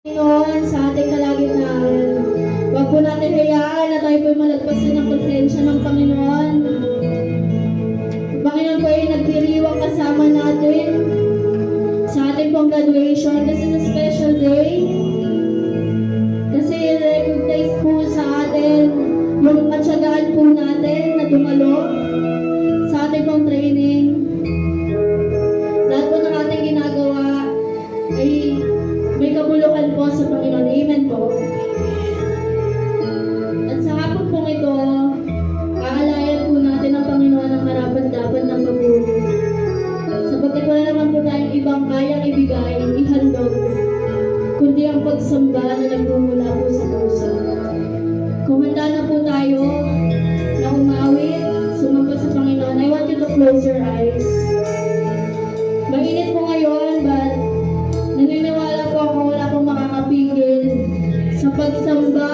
Panginoon, sa ating kalagitnaan. Huwag po natin hayaan na tayo po malagpasan ng presensya ng Panginoon. Ang Panginoon po ay nagdiriwang kasama natin sa ating pong graduation. This is a special day. Kasi recognize po sa atin yung katsagaan po natin na dumalo sa ating pong training. Lahat po ng ating ginagawa ay may kabulukan po sa Panginoon. Amen po. At sa hapon pong ito, aalayan po natin ang Panginoon ang karapat-dapat ng pagbuhay. Sapagkat wala naman po tayong ibang kayang ibigay, ihandog, kundi ang pagsamba na nagmumula po sa puso. Kung handa na po tayo na umawit, sumamba sa Panginoon, I want you to close your eyes. Mainit po ngayon, but naniniwala po ako wala pong makakapigil sa pagsamba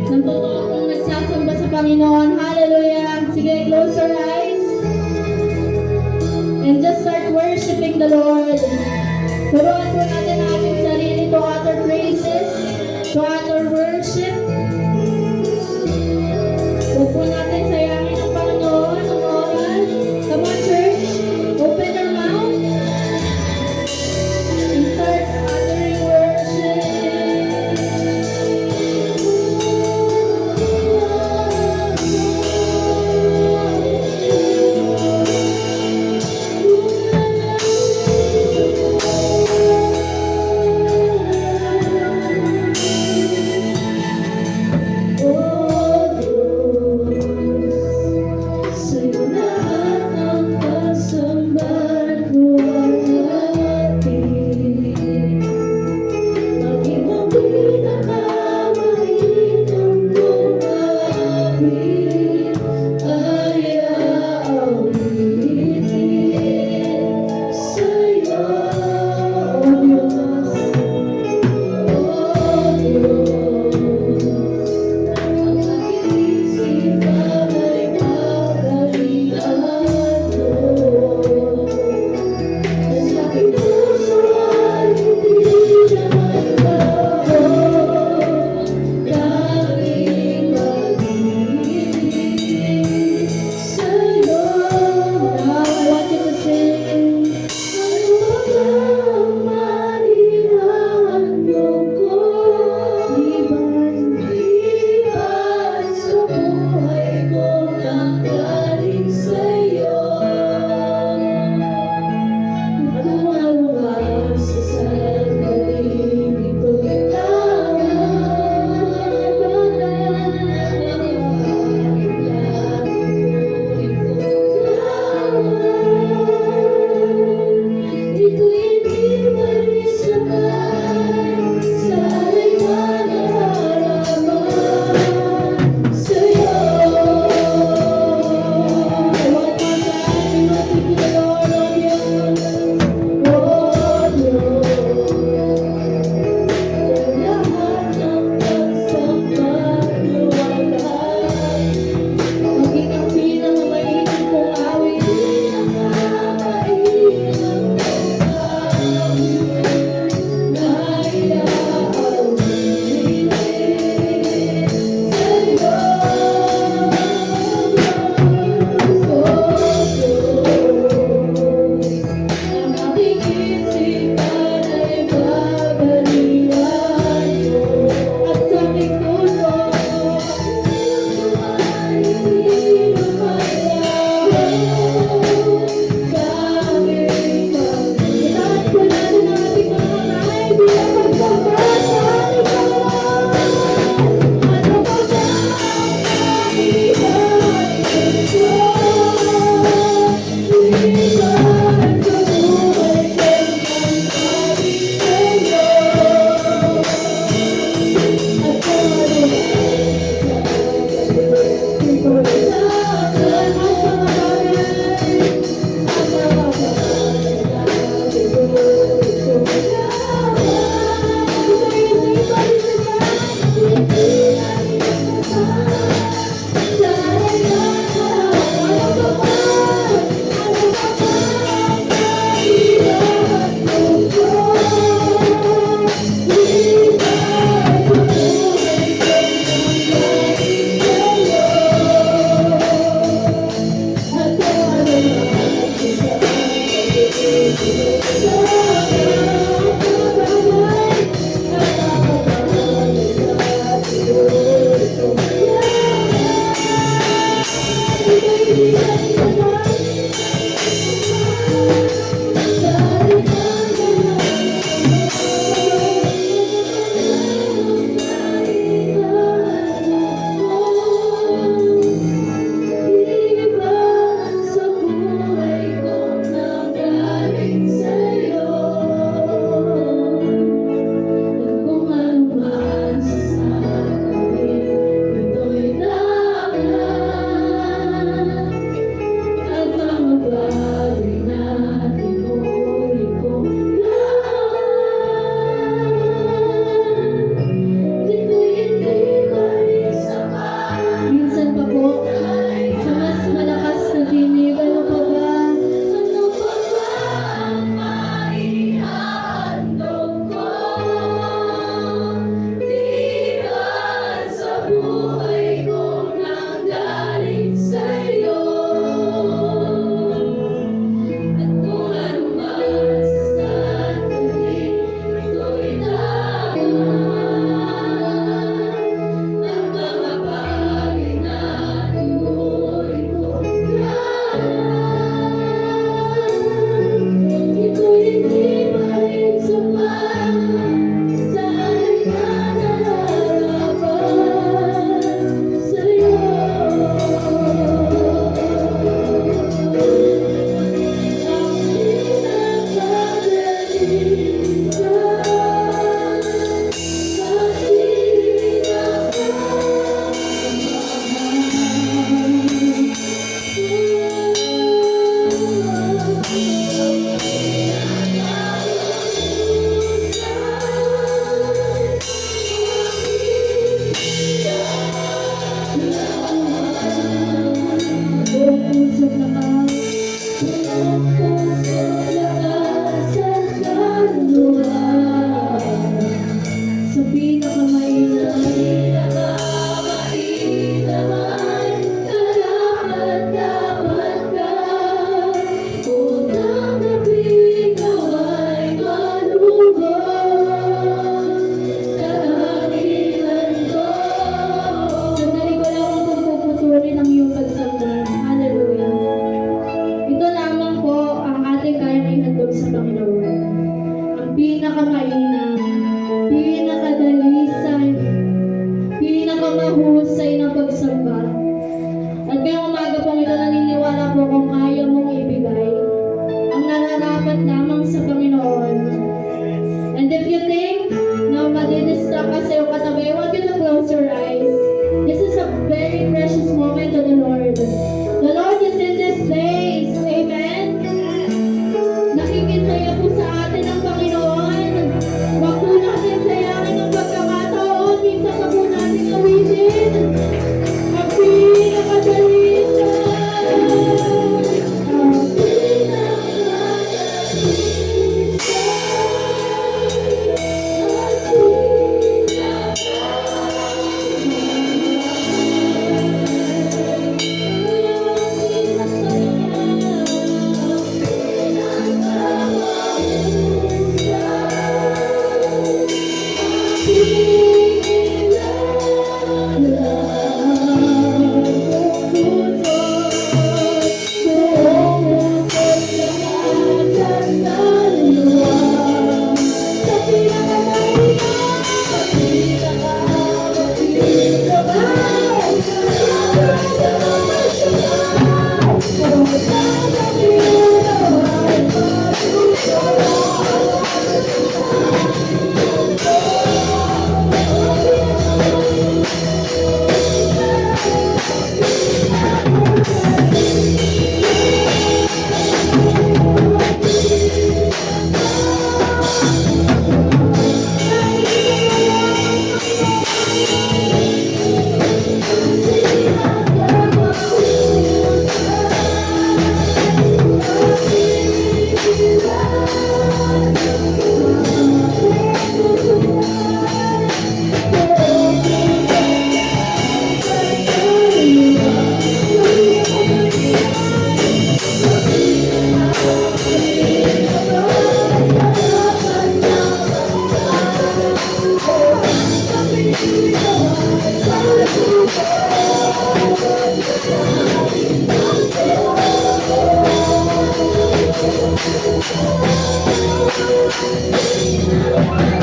ng totoo kong nagsasamba sa Panginoon. Hallelujah! Sige, close your eyes and just start worshiping the Lord. Turuan po natin ang ating sarili to utter praises, to utter worship. Huwag po natin sayangin ang Panginoon ng oras. Come on, church! Open your mouth. Start uttering worship. Thank you.